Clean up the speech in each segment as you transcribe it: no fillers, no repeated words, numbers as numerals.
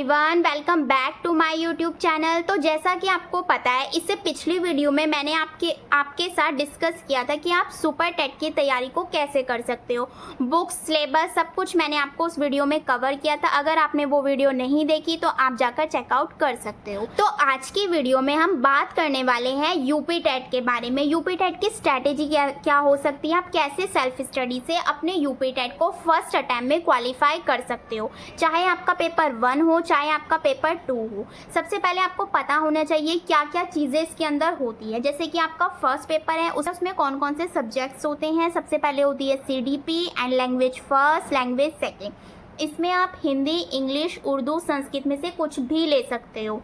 Everyone, welcome back to my YouTube channel. तो जैसा कि आपको पता है, इससे पिछली वीडियो में मैंने आपके साथ डिस्कस किया था कि आप सुपर टेट की तैयारी को कैसे कर सकते हो। बुक्स, सिलेबस, सब कुछ मैंने आपको उस वीडियो में कवर किया था। अगर आपने वो वीडियो नहीं देखी तो आप जाकर चेकआउट कर सकते हो। तो आज की वीडियो में हम बात करने वाले हैं यूपी टेट के बारे में। यूपी टेट की स्ट्रैटेजी क्या हो सकती है, आप कैसे सेल्फ स्टडी से अपने यूपी टेट को फर्स्ट अटैम्प्ट में क्वालिफाई कर सकते हो, चाहे आपका पेपर 1 हो चाहे आपका पेपर 2 हो। सबसे पहले आपको पता होना चाहिए क्या क्या चीज़ें इसके अंदर होती है। जैसे कि आपका फर्स्ट पेपर है, उसमें कौन कौन से सब्जेक्ट्स होते हैं। सबसे पहले होती है CDP and language first, language second. इसमें आप हिंदी, इंग्लिश, उर्दू, संस्कृत में से कुछ भी ले सकते हो।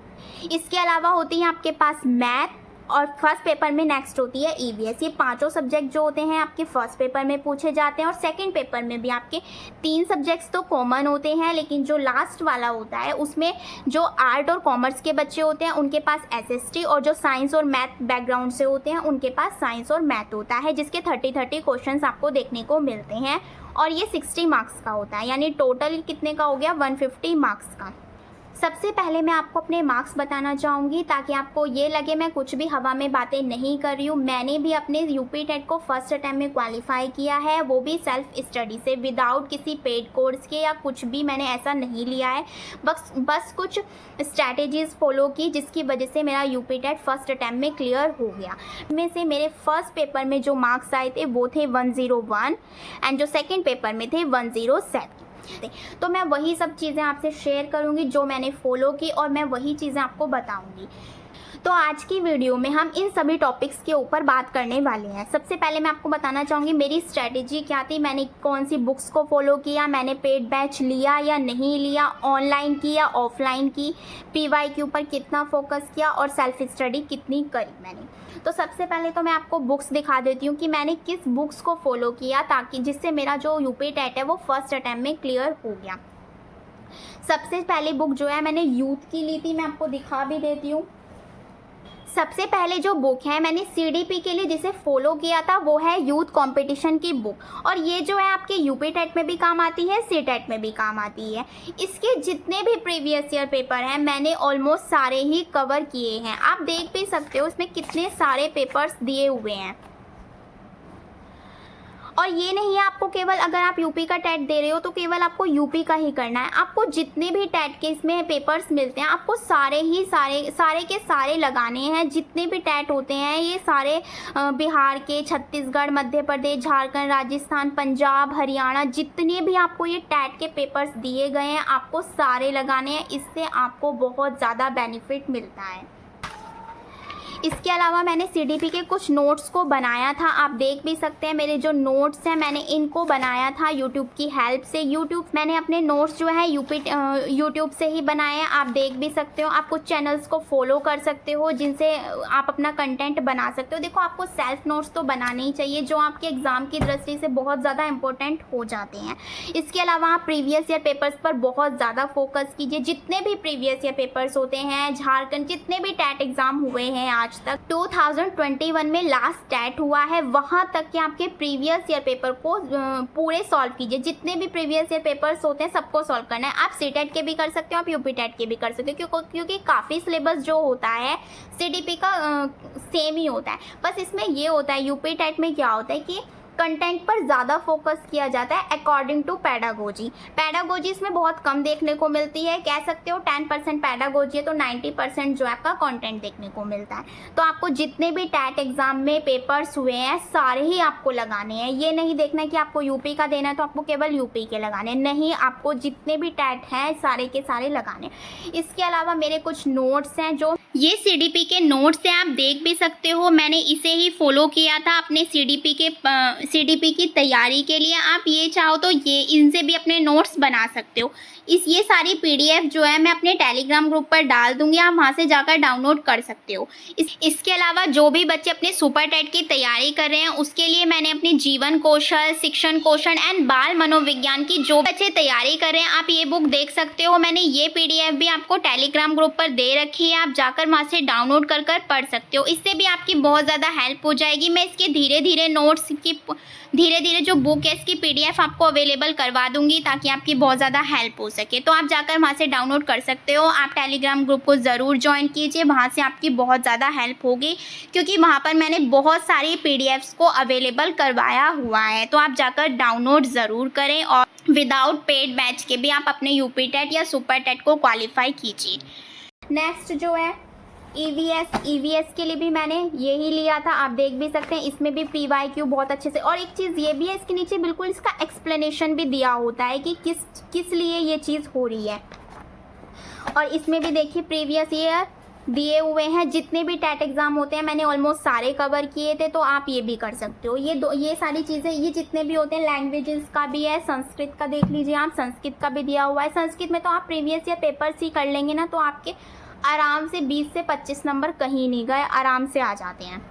इसके अलावा होती है आपके पास मैथ, और फर्स्ट पेपर में नेक्स्ट होती है ईवीएस। ये पांचों सब्जेक्ट जो होते हैं आपके फर्स्ट पेपर में पूछे जाते हैं। और सेकंड पेपर में भी आपके 3 सब्जेक्ट्स तो कॉमन होते हैं, लेकिन जो लास्ट वाला होता है उसमें जो आर्ट और कॉमर्स के बच्चे होते हैं उनके पास एसएसटी, और जो साइंस और मैथ बैकग्राउंड से होते हैं उनके पास साइंस और मैथ होता है, जिसके 30 क्वेश्चन आपको देखने को मिलते हैं। और ये 60 मार्क्स का होता है, यानी टोटल कितने का हो गया, 150 मार्क्स का। सबसे पहले मैं आपको अपने मार्क्स बताना चाहूँगी ताकि आपको ये लगे मैं कुछ भी हवा में बातें नहीं कर रही हूँ। मैंने भी अपने यूपी टेट को फर्स्ट अटैम्प्ट में क्वालिफाई किया है, वो भी सेल्फ स्टडी से, विदाउट किसी पेड कोर्स के या कुछ भी मैंने ऐसा नहीं लिया है। बस कुछ स्ट्रैटेजीज़ फॉलो की, जिसकी वजह से मेरा यूपी टेट फर्स्ट अटैम्प्ट में क्लियर हो गया। में से मेरे फर्स्ट पेपर में जो मार्क्स आए थे वो थे 101 एंड जो सेकेंड पेपर में थे 107। तो मैं वही सब चीज़ें आपसे शेयर करूंगी जो मैंने फॉलो की, और मैं वही चीज़ें आपको बताऊंगी। तो आज की वीडियो में हम इन सभी टॉपिक्स के ऊपर बात करने वाले हैं। सबसे पहले मैं आपको बताना चाहूँगी मेरी स्ट्रैटेजी क्या थी, मैंने कौन सी बुक्स को फॉलो किया, मैंने पेड बैच लिया या नहीं लिया, ऑनलाइन की या ऑफलाइन की, पीवाई के ऊपर कितना फोकस किया और सेल्फ स्टडी कितनी करी मैंने। तो सबसे पहले तो मैं आपको बुक्स दिखा देती हूँ कि मैंने किस बुक्स को फॉलो किया, ताकि जिससे मेरा जो यूपी टेट है वो फर्स्ट अटैम्प्ट में क्लियर हो गया। सबसे पहली बुक जो है मैंने यूथ की ली थी, मैं आपको दिखा भी देती हूँ। सबसे पहले जो बुक है मैंने सीडीपी के लिए जिसे फॉलो किया था वो है यूथ कंपटीशन की बुक, और ये जो है आपके यूपी टेट में भी काम आती है, सी टेट में भी काम आती है। इसके जितने भी प्रीवियस ईयर पेपर हैं मैंने ऑलमोस्ट सारे ही कवर किए हैं। आप देख भी सकते हो इसमें कितने सारे पेपर्स दिए हुए हैं। और ये नहीं है आपको केवल, अगर आप यूपी का टेट दे रहे हो तो केवल आपको यूपी का ही करना है। आपको जितने भी टेट के इसमें पेपर्स मिलते हैं आपको सारे के सारे लगाने हैं। जितने भी टेट होते हैं ये सारे बिहार के, छत्तीसगढ़, मध्य प्रदेश, झारखंड, राजस्थान, पंजाब, हरियाणा, जितने भी आपको ये टेट के पेपर्स दिए गए हैं आपको सारे लगाने हैं। इससे आपको बहुत ज़्यादा बेनिफिट मिलता है। इसके अलावा मैंने सीडीपी के कुछ नोट्स को बनाया था, आप देख भी सकते हैं मेरे जो नोट्स हैं मैंने इनको बनाया था यूट्यूब की हेल्प से। मैंने अपने नोट्स जो है यूट्यूब से ही बनाए हैं, आप देख भी सकते हो। आप कुछ चैनल्स को फॉलो कर सकते हो जिनसे आप अपना कंटेंट बना सकते हो। देखो आपको सेल्फ नोट्स तो बनाने ही चाहिए, जो आपके एग्ज़ाम की दृष्टि से बहुत ज़्यादा इंपॉर्टेंट हो जाते हैं। इसके अलावा आप प्रीवियस ईयर पेपर्स पर बहुत ज़्यादा फोकस कीजिए। जितने भी प्रीवियस ईयर पेपर्स होते हैं, झारखंड जितने भी टेट एग्ज़ाम हुए हैं आज तक, 2021 में लास्ट टेट हुआ है, वहां तक के आपके प्रीवियस ईयर पेपर को पूरे सॉल्व कीजिए। जितने भी प्रीवियस ईयर पेपर्स होते हैं सबको सॉल्व करना है। आप सी टेट के भी कर सकते हो, आप यूपी टेट के भी कर सकते हो, क्योंकि काफ़ी सिलेबस जो होता है सीडीपी का सेम ही होता है। बस इसमें ये होता है, यूपी टेट में क्या होता है कि कंटेंट पर ज़्यादा फोकस किया जाता है अकॉर्डिंग टू पैडागोजी। पैडागोजी इसमें बहुत कम देखने को मिलती है, कह सकते हो 10% पैडागोजी है तो 90% जो आपका कंटेंट देखने को मिलता है। तो आपको जितने भी टेट एग्जाम में पेपर्स हुए हैं सारे ही आपको लगाने हैं। ये नहीं देखना कि आपको यूपी का देना है तो आपको केवल यूपी के लगाने, नहीं, आपको जितने भी टेट हैं सारे के सारे लगाने। इसके अलावा मेरे कुछ नोट्स हैं, जो ये सीडीपी के नोट्स हैं, आप देख भी सकते हो। मैंने इसे ही फॉलो किया था अपने सीडीपी की तैयारी के लिए। आप ये चाहो तो ये इनसे भी अपने नोट्स बना सकते हो। ये सारी पीडीएफ जो है मैं अपने टेलीग्राम ग्रुप पर डाल दूंगी, आप वहाँ से जाकर डाउनलोड कर सकते हो। इसके अलावा जो भी बच्चे अपने सुपर टेट की तैयारी कर रहे हैं उसके लिए मैंने अपनी जीवन कौशल, शिक्षण कौशल एंड बाल मनोविज्ञान की जो बच्चे तैयारी कर रहे हैं आप ये बुक देख सकते हो। मैंने ये पीडीएफ भी आपको टेलीग्राम ग्रुप पर दे रखी है, आप जाकर जाकर वहाँ से डाउनलोड कर कर पढ़ सकते हो। इससे भी आपकी बहुत ज़्यादा हेल्प हो जाएगी। मैं इसके धीरे धीरे नोट्स की धीरे धीरे जो बुक है इसकी PDF आपको अवेलेबल करवा दूंगी ताकि आपकी बहुत ज़्यादा हेल्प हो सके। तो आप जाकर वहाँ से डाउनलोड कर सकते हो। आप टेलीग्राम ग्रुप को ज़रूर ज्वाइन कीजिए, वहाँ से आपकी बहुत ज़्यादा हेल्प होगी क्योंकि वहाँ पर मैंने बहुत सारी PDFs को अवेलेबल करवाया हुआ है। तो आप जाकर डाउनलोड ज़रूर करें और विदाउट पेड बैच के भी आप अपने यूपी टेट या सुपर टेट को क्वालिफाई कीजिए। नेक्स्ट जो है EVS के लिए भी मैंने यही लिया था। आप देख भी सकते हैं इसमें भी PYQ बहुत अच्छे से, और एक चीज़ ये भी है इसके नीचे बिल्कुल इसका एक्सप्लेनेशन भी दिया होता है कि किस लिए ये चीज़ हो रही है। और इसमें भी देखिए प्रीवियस ईयर दिए हुए हैं। जितने भी टेट एग्ज़ाम होते हैं मैंने ऑलमोस्ट सारे कवर किए थे, तो आप ये भी कर सकते हो। ये सारी चीज़ें, ये जितने भी होते हैं, लैंग्वेजेस का भी है, संस्कृत का देख लीजिए आप, संस्कृत का भी दिया हुआ है। संस्कृत में तो आप प्रीवियस ईयर पेपर्स ही कर लेंगे ना, तो आपके आराम से 20 से 25 नंबर कहीं नहीं गए, आराम से आ जाते हैं।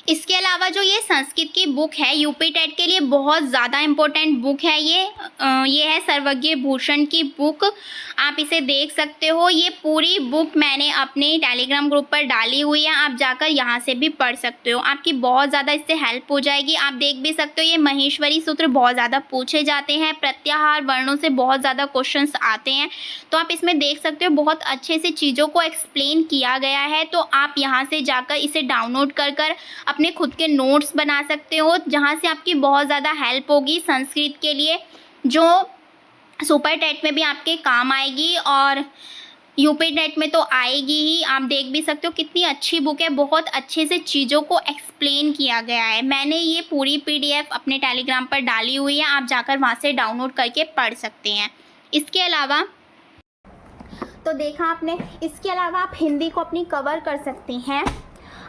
इसके अलावा जो ये संस्कृत की बुक है यूपी टेट के लिए बहुत ज़्यादा इम्पोर्टेंट बुक है। ये है सर्वज्ञ भूषण की बुक, आप इसे देख सकते हो। ये पूरी बुक मैंने अपने टेलीग्राम ग्रुप पर डाली हुई है, आप जाकर यहाँ से भी पढ़ सकते हो। आपकी बहुत ज़्यादा इससे हेल्प हो जाएगी। आप देख भी सकते हो ये महेश्वरी सूत्र बहुत ज़्यादा पूछे जाते हैं, प्रत्याहार वर्णों से बहुत ज़्यादा क्वेश्चंस आते हैं। तो आप इसमें देख सकते हो बहुत अच्छे से चीज़ों को एक्सप्लेन किया गया है। तो आप यहाँ से जाकर इसे डाउनलोड कर अपने खुद के नोट्स बना सकते हो, जहाँ से आपकी बहुत ज़्यादा हेल्प होगी संस्कृत के लिए, जो सुपर टेट में भी आपके काम आएगी और यूपी टेट में तो आएगी ही। आप देख भी सकते हो कितनी अच्छी बुक है, बहुत अच्छे से चीज़ों को एक्सप्लेन किया गया है। मैंने ये पूरी PDF अपने टेलीग्राम पर डाली हुई है, आप जाकर वहाँ से डाउनलोड करके पढ़ सकते हैं। इसके अलावा तो देखा आपने, इसके अलावा आप हिंदी को अपनी कवर कर सकते हैं।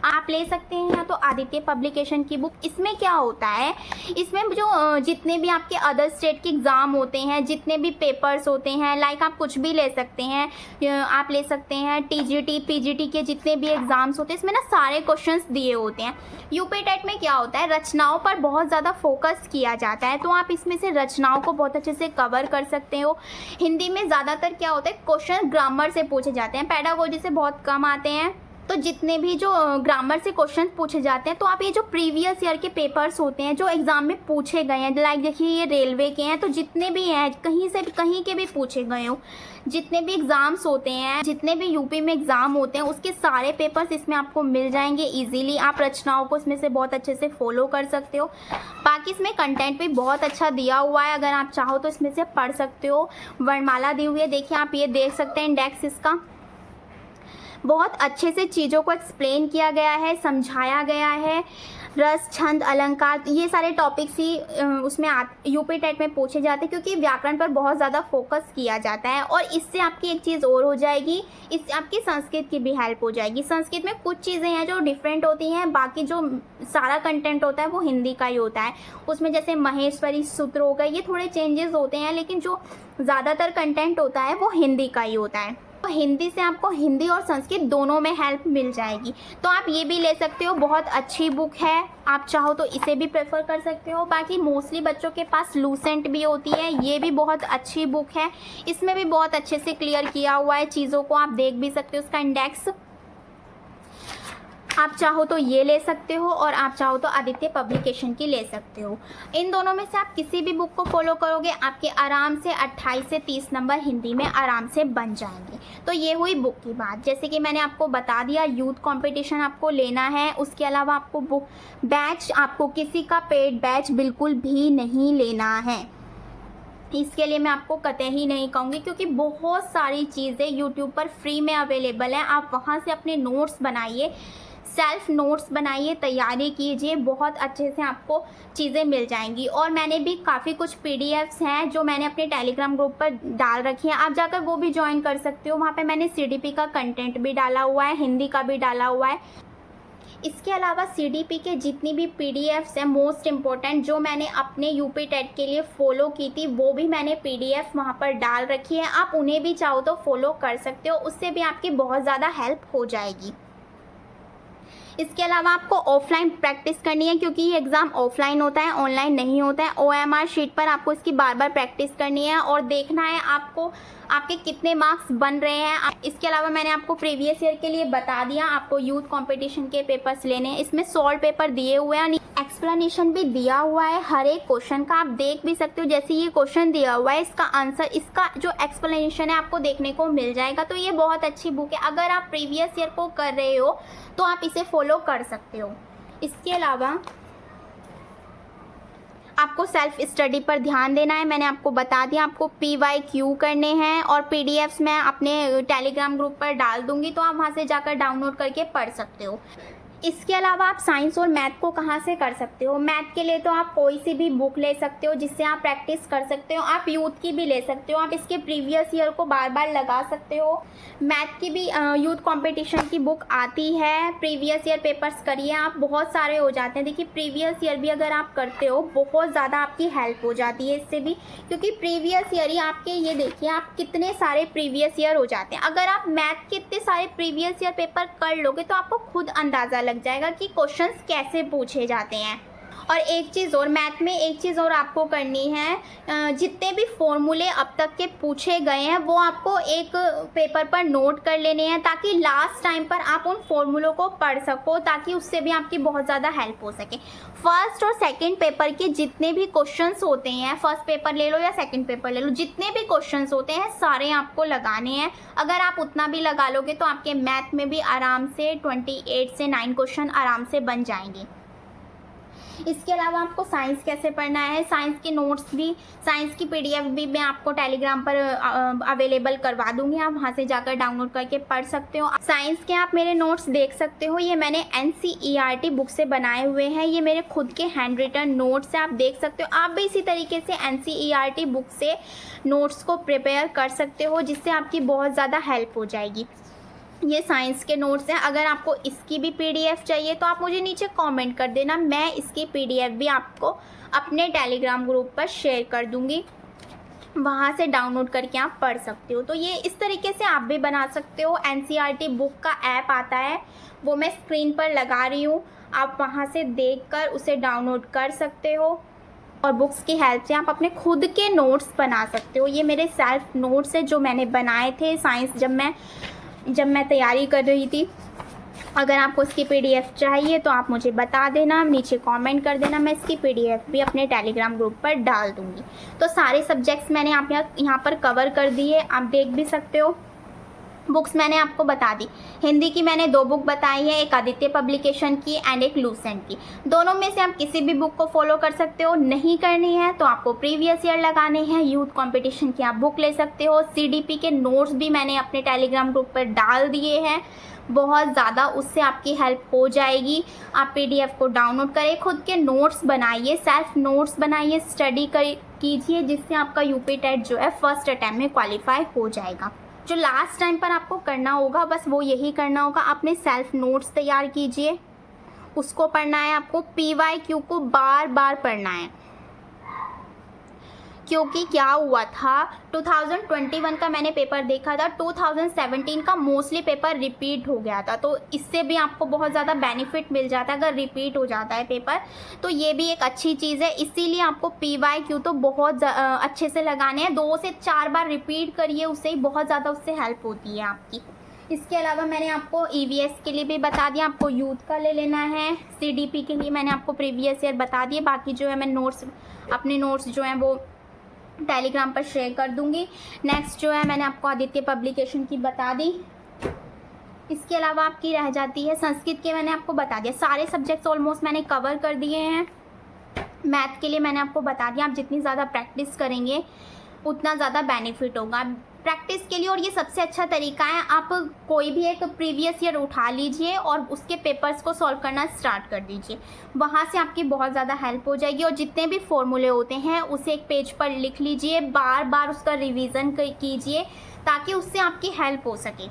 आप ले सकते हैं तो आदित्य पब्लिकेशन की बुक। इसमें क्या होता है, इसमें जो जितने भी आपके अदर स्टेट के एग्ज़ाम होते हैं, जितने भी पेपर्स होते हैं, लाइक आप कुछ भी ले सकते हैं। आप ले सकते हैं TGT PGT के जितने भी एग्ज़ाम्स होते हैं, इसमें ना सारे क्वेश्चंस दिए होते हैं। यूपी टेट में क्या होता है, रचनाओं पर बहुत ज़्यादा फोकस किया जाता है, तो आप इसमें से रचनाओं को बहुत अच्छे से कवर कर सकते हो। हिंदी में ज़्यादातर क्या होता है, क्वेश्चन ग्रामर से पूछे जाते हैं, पेडागोजी से बहुत कम आते हैं। तो जितने भी जो ग्रामर से क्वेश्चन पूछे जाते हैं, तो आप ये जो प्रीवियस ईयर के पेपर्स होते हैं जो एग्ज़ाम में पूछे गए हैं, लाइक देखिए ये रेलवे के हैं, तो जितने भी हैं कहीं से कहीं के भी पूछे गए हो, जितने भी एग्ज़ाम्स होते हैं, जितने भी यूपी में एग्ज़ाम होते हैं, उसके सारे पेपर्स इसमें आपको मिल जाएंगे ईजीली। आप रचनाओं को इसमें से बहुत अच्छे से फॉलो कर सकते हो। बाकी इसमें कंटेंट भी बहुत अच्छा दिया हुआ है, अगर आप चाहो तो इसमें से पढ़ सकते हो। वर्णमाला दी हुई है, देखिए आप ये देख सकते हैं इंडेक्स इसका, बहुत अच्छे से चीज़ों को एक्सप्लेन किया गया है, समझाया गया है। रस, छंद, अलंकार, ये सारे टॉपिक्स ही उसमें यूपी टेट में पूछे जाते हैं, क्योंकि व्याकरण पर बहुत ज़्यादा फोकस किया जाता है। और इससे आपकी एक चीज़ और हो जाएगी, इससे आपकी संस्कृत की भी हेल्प हो जाएगी। संस्कृत में कुछ चीज़ें हैं जो डिफरेंट होती हैं, बाकी जो सारा कंटेंट होता है वो हिंदी का ही होता है। उसमें जैसे महेश्वरी सूत्र हो गए, ये थोड़े चेंजेस होते हैं, लेकिन जो ज़्यादातर कंटेंट होता है वो हिंदी का ही होता है। तो हिंदी से आपको हिंदी और संस्कृत दोनों में हेल्प मिल जाएगी। तो आप ये भी ले सकते हो, बहुत अच्छी बुक है, आप चाहो तो इसे भी प्रेफर कर सकते हो। बाकी मोस्टली बच्चों के पास लूसेंट भी होती है, ये भी बहुत अच्छी बुक है, इसमें भी बहुत अच्छे से क्लियर किया हुआ है चीज़ों को, आप देख भी सकते हो उसका इंडेक्स। आप चाहो तो ये ले सकते हो और आप चाहो तो आदित्य पब्लिकेशन की ले सकते हो। इन दोनों में से आप किसी भी बुक को फॉलो करोगे, आपके आराम से 28 से 30 नंबर हिंदी में आराम से बन जाएंगे। तो ये हुई बुक की बात। जैसे कि मैंने आपको बता दिया, यूथ कंपटीशन आपको लेना है, उसके अलावा आपको बुक बैच, आपको किसी का पेड बैच बिल्कुल भी नहीं लेना है। इसके लिए मैं आपको कतई ही नहीं कहूँगी, क्योंकि बहुत सारी चीज़ें यूट्यूब पर फ्री में अवेलेबल हैं। आप वहाँ से अपने नोट्स बनाइए, सेल्फ नोट्स बनाइए, तैयारी कीजिए, बहुत अच्छे से आपको चीज़ें मिल जाएंगी। और मैंने भी काफ़ी कुछ PDFs हैं जो मैंने अपने टेलीग्राम ग्रुप पर डाल रखी हैं, आप जाकर वो भी ज्वाइन कर सकते हो। वहाँ पे मैंने CDP का कंटेंट भी डाला हुआ है, हिंदी का भी डाला हुआ है। इसके अलावा CDP के जितनी भी PDFs हैं मोस्ट इम्पोर्टेंट, जो मैंने अपने यूपी टेट के लिए फ़ॉलो की थी, वो भी मैंने PDF वहाँ पर डाल रखी है। आप उन्हें भी चाहो तो फॉलो कर सकते हो, उससे भी आपकी बहुत ज़्यादा हेल्प हो जाएगी। इसके अलावा आपको ऑफलाइन प्रैक्टिस करनी है क्योंकि ये एग्ज़ाम ऑफलाइन होता है, ऑनलाइन नहीं होता है। OMR शीट पर आपको इसकी बार बार प्रैक्टिस करनी है और देखना है आपको आपके कितने मार्क्स बन रहे हैं। इसके अलावा मैंने आपको प्रीवियस ईयर के लिए बता दिया, आपको यूथ कंपटीशन के पेपर्स लेने हैं। इसमें सॉल्व पेपर दिए हुए हैं, एक्सप्लेनेशन भी दिया हुआ है हर एक क्वेश्चन का, आप देख भी सकते हो। जैसे ये क्वेश्चन दिया हुआ है, इसका आंसर, इसका जो एक्सप्लेनेशन है आपको देखने को मिल जाएगा। तो ये बहुत अच्छी बुक है, अगर आप प्रीवियस ईयर को कर रहे हो तो आप इसे फॉलो कर सकते हो। इसके अलावा आपको सेल्फ स्टडी पर ध्यान देना है, मैंने आपको बता दिया। आपको PYQ करने हैं और PDFs मैं अपने टेलीग्राम ग्रुप पर डाल दूंगी, तो आप वहां से जाकर डाउनलोड करके पढ़ सकते हो। इसके अलावा आप साइंस और मैथ को कहाँ से कर सकते हो? मैथ के लिए तो आप कोई सी भी बुक ले सकते हो जिससे आप प्रैक्टिस कर सकते हो। आप यूथ की भी ले सकते हो, आप इसके प्रीवियस ईयर को बार बार लगा सकते हो। मैथ की भी यूथ कंपटीशन की बुक आती है, प्रीवियस ईयर पेपर्स करिए आप, बहुत सारे हो जाते हैं। देखिए प्रीवियस ईयर भी अगर आप करते हो बहुत ज़्यादा आपकी हेल्प हो जाती है इससे भी, क्योंकि प्रीवियस ईयर ही आपके, ये देखिए आप कितने सारे प्रीवियस ईयर हो जाते हैं। अगर आप मैथ के इतने सारे प्रीवियस ईयर पेपर कर लोगे तो आपको खुद अंदाज़ा लग जाएगा कि क्वेश्चंस कैसे पूछे जाते हैं। और एक चीज़ और, मैथ में एक चीज़ और आपको करनी है, जितने भी फॉर्मूले अब तक के पूछे गए हैं वो आपको एक पेपर पर नोट कर लेने हैं, ताकि लास्ट टाइम पर आप उन फॉर्मूलों को पढ़ सको, ताकि उससे भी आपकी बहुत ज़्यादा हेल्प हो सके। फर्स्ट और सेकंड पेपर के जितने भी क्वेश्चंस होते हैं, फर्स्ट पेपर ले लो या सेकंड पेपर ले लो, जितने भी क्वेश्चंस होते हैं सारे आपको लगाने हैं। अगर आप उतना भी लगा लोगे तो आपके मैथ में भी आराम से 28 से 9 क्वेश्चन आराम से बन जाएंगे। इसके अलावा आपको साइंस कैसे पढ़ना है, साइंस के नोट्स भी, साइंस की PDF भी मैं आपको टेलीग्राम पर अवेलेबल करवा दूंगी, आप वहां से जाकर डाउनलोड करके पढ़ सकते हो। साइंस के आप मेरे नोट्स देख सकते हो, ये मैंने NCERT बुक से बनाए हुए हैं, ये मेरे खुद के हैंड रिटन नोट्स हैं, आप देख सकते हो। आप भी इसी तरीके से NCERT बुक से नोट्स को प्रिपेयर कर सकते हो, जिससे आपकी बहुत ज़्यादा हेल्प हो जाएगी। ये साइंस के नोट्स हैं, अगर आपको इसकी भी PDF चाहिए तो आप मुझे नीचे कमेंट कर देना, मैं इसकी PDF भी आपको अपने टेलीग्राम ग्रुप पर शेयर कर दूंगी, वहाँ से डाउनलोड करके आप पढ़ सकते हो। तो ये इस तरीके से आप भी बना सकते हो। NCERT बुक का ऐप आता है, वो मैं स्क्रीन पर लगा रही हूँ, आप वहाँ से देखकर उसे डाउनलोड कर सकते हो और बुक्स की हेल्प से आप अपने खुद के नोट्स बना सकते हो। ये मेरे सेल्फ नोट्स है जो मैंने बनाए थे साइंस जब मैं तैयारी कर रही थी। अगर आपको इसकी PDF चाहिए तो आप मुझे बता देना, नीचे कमेंट कर देना, मैं इसकी PDF भी अपने टेलीग्राम ग्रुप पर डाल दूँगी। तो सारे सब्जेक्ट्स मैंने आप यहाँ पर कवर कर दिए, आप देख भी सकते हो। बुक्स मैंने आपको बता दी, हिंदी की मैंने 2 बुक बताई है, एक आदित्य पब्लिकेशन की एंड एक लूसेंट की। दोनों में से आप किसी भी बुक को फॉलो कर सकते हो। नहीं करनी है तो आपको प्रीवियस ईयर लगाने हैं, यूथ कंपटीशन की आप बुक ले सकते हो। CDP के नोट्स भी मैंने अपने टेलीग्राम ग्रुप पर डाल दिए हैं, बहुत ज़्यादा उससे आपकी हेल्प हो जाएगी। आप PDF को डाउनलोड करें, खुद के नोट्स बनाइए, सेल्फ नोट्स बनाइए, स्टडी कीजिए, जिससे आपका UP टेट जो है फर्स्ट अटैम्प्ट में क्वालिफाई हो जाएगा। जो लास्ट टाइम पर आपको करना होगा बस वो यही करना होगा, अपने सेल्फ नोट्स तैयार कीजिए, उसको पढ़ना है आपको, PYQ को बार बार पढ़ना है। क्योंकि क्या हुआ था, 2021 का मैंने पेपर देखा था, 2017 का मोस्टली पेपर रिपीट हो गया था, तो इससे भी आपको बहुत ज़्यादा बेनिफिट मिल जाता है अगर रिपीट हो जाता है पेपर, तो ये भी एक अच्छी चीज़ है। इसीलिए आपको PYQ तो बहुत अच्छे से लगाने हैं, 2 से 4 बार रिपीट करिए, उससे ही बहुत ज़्यादा उससे हेल्प होती है आपकी। इसके अलावा मैंने आपको EVS के लिए भी बता दिया, आपको यूथ का ले लेना है। CDP के लिए मैंने आपको प्रीवियस ईयर बता दिए, बाकी जो है मैं अपने नोट्स जो हैं वो टेलीग्राम पर शेयर कर दूंगी। नेक्स्ट जो है मैंने आपको आदित्य पब्लिकेशन की बता दी। इसके अलावा आपकी रह जाती है संस्कृत के, मैंने आपको बता दिया, सारे सब्जेक्ट्स ऑलमोस्ट मैंने कवर कर दिए हैं। मैथ के लिए मैंने आपको बता दिया, आप जितनी ज़्यादा प्रैक्टिस करेंगे उतना ज़्यादा बेनिफिट होगा प्रैक्टिस के लिए। और ये सबसे अच्छा तरीका है, आप कोई भी एक प्रीवियस ईयर उठा लीजिए और उसके पेपर्स को सॉल्व करना स्टार्ट कर दीजिए, वहाँ से आपकी बहुत ज़्यादा हेल्प हो जाएगी। और जितने भी फॉर्मूले होते हैं उसे एक पेज पर लिख लीजिए, बार बार उसका रिवीजन कीजिए ताकि उससे आपकी हेल्प हो सके।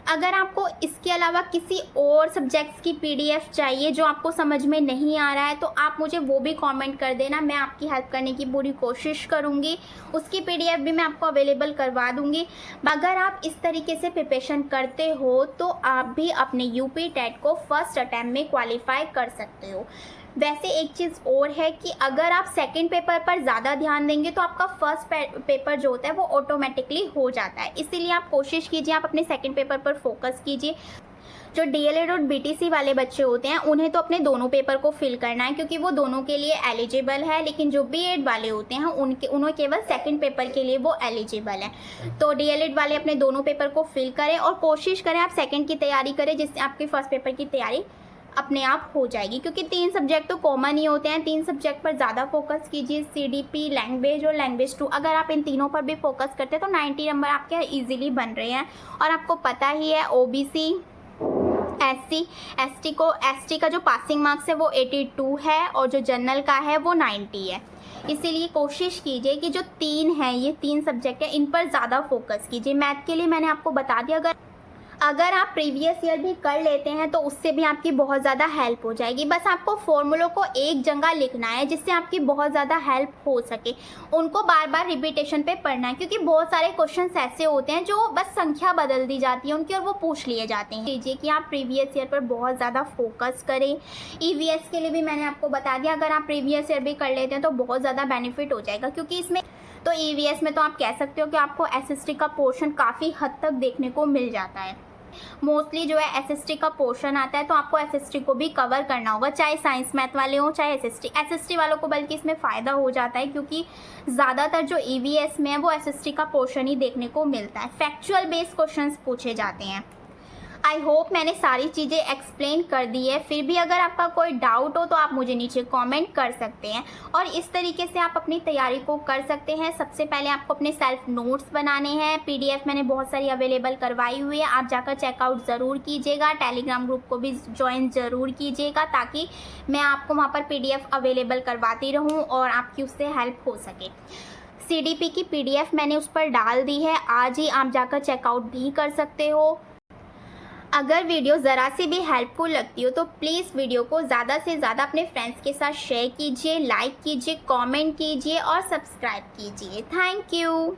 अगर आपको इसके अलावा किसी और सब्जेक्ट्स की पीडीएफ चाहिए जो आपको समझ में नहीं आ रहा है तो आप मुझे वो भी कमेंट कर देना, मैं आपकी हेल्प करने की पूरी कोशिश करूँगी। उसकी पीडीएफ भी मैं आपको अवेलेबल करवा दूँगी। अगर आप इस तरीके से प्रिपरेशन करते हो तो आप भी अपने यूपी टेट को फर्स्ट अटैम्प्ट में क्वालिफाई कर सकते हो। वैसे एक चीज़ और है कि अगर आप सेकंड पेपर पर ज़्यादा ध्यान देंगे तो आपका फर्स्ट पेपर जो होता है वो ऑटोमेटिकली हो जाता है। इसीलिए आप कोशिश कीजिए, आप अपने सेकंड पेपर पर फोकस कीजिए। जो डीएलएड और बीटीसी वाले बच्चे होते हैं उन्हें तो अपने दोनों पेपर को फिल करना है क्योंकि वो दोनों के लिए एलिजिबल है, लेकिन जो बीएड वाले होते हैं उन्हें केवल सेकंड पेपर के लिए वो एलिजिबल है। तो डीएलएड वाले अपने दोनों पेपर को फिल करें और कोशिश करें आप सेकंड की तैयारी करें, जिससे आपकी फर्स्ट पेपर की तैयारी अपने आप हो जाएगी। क्योंकि 3 सब्जेक्ट तो कॉमन ही होते हैं, 3 सब्जेक्ट पर ज़्यादा फोकस कीजिए, सीडीपी, लैंग्वेज और लैंग्वेज 2। अगर आप इन तीनों पर भी फोकस करते हैं तो 90 नंबर आपके इजीली बन रहे हैं। और आपको पता ही है ओबीसी, एसटी का जो पासिंग मार्क्स है वो 82 है और जो जनरल का है वो 90 है। इसीलिए कोशिश कीजिए कि जो 3 हैं, ये 3 सब्जेक्ट हैं, इन पर ज़्यादा फोकस कीजिए। मैथ के लिए मैंने आपको बता दिया, अगर आप प्रीवियस ईयर भी कर लेते हैं तो उससे भी आपकी बहुत ज़्यादा हेल्प हो जाएगी। बस आपको फॉर्मूलों को एक जगह लिखना है जिससे आपकी बहुत ज़्यादा हेल्प हो सके। उनको बार बार रिपीटेशन पे पढ़ना है क्योंकि बहुत सारे क्वेश्चंस ऐसे होते हैं जो बस संख्या बदल दी जाती है उनकी और वो पूछ लिए जाते हैं। कीजिए कि आप प्रीवियस ईयर पर बहुत ज़्यादा फोकस करें। ईवीएस के लिए भी मैंने आपको बता दिया, अगर आप प्रीवियस ईयर भी कर लेते हैं तो बहुत ज़्यादा बेनिफिट हो जाएगा। क्योंकि इसमें तो ईवीएस में तो आप कह सकते हो कि आपको एसएसटी का पोर्शन काफ़ी हद तक देखने को मिल जाता है। मोस्टली जो है एसएसटी का पोर्शन आता है तो आपको एसएसटी को भी कवर करना होगा, चाहे साइंस मैथ वाले हों चाहे एसएसटी वालों को। बल्कि इसमें फ़ायदा हो जाता है क्योंकि ज़्यादातर जो ईवीएस में है वो एसएसटी का पोर्शन ही देखने को मिलता है। फैक्चुअल बेस्ड क्वेश्चंस पूछे जाते हैं। आई होप मैंने सारी चीज़ें एक्सप्लेन कर दी है। फिर भी अगर आपका कोई डाउट हो तो आप मुझे नीचे कमेंट कर सकते हैं और इस तरीके से आप अपनी तैयारी को कर सकते हैं। सबसे पहले आपको अपने सेल्फ नोट्स बनाने हैं। पीडीएफ मैंने बहुत सारी अवेलेबल करवाई हुई है, आप जाकर चेकआउट ज़रूर कीजिएगा। टेलीग्राम ग्रुप को भी ज्वाइन ज़रूर कीजिएगा ताकि मैं आपको वहाँ पर पीडीएफ अवेलेबल करवाती रहूँ और आपकी उससे हेल्प हो सके। सीडीपी की पीडीएफ मैंने उस पर डाल दी है, आज ही आप जाकर चेकआउट भी कर सकते हो। अगर वीडियो ज़रा सी भी हेल्पफुल लगती हो तो प्लीज़ वीडियो को ज़्यादा से ज़्यादा अपने फ्रेंड्स के साथ शेयर कीजिए, लाइक कीजिए, कमेंट कीजिए और सब्सक्राइब कीजिए। Thank you.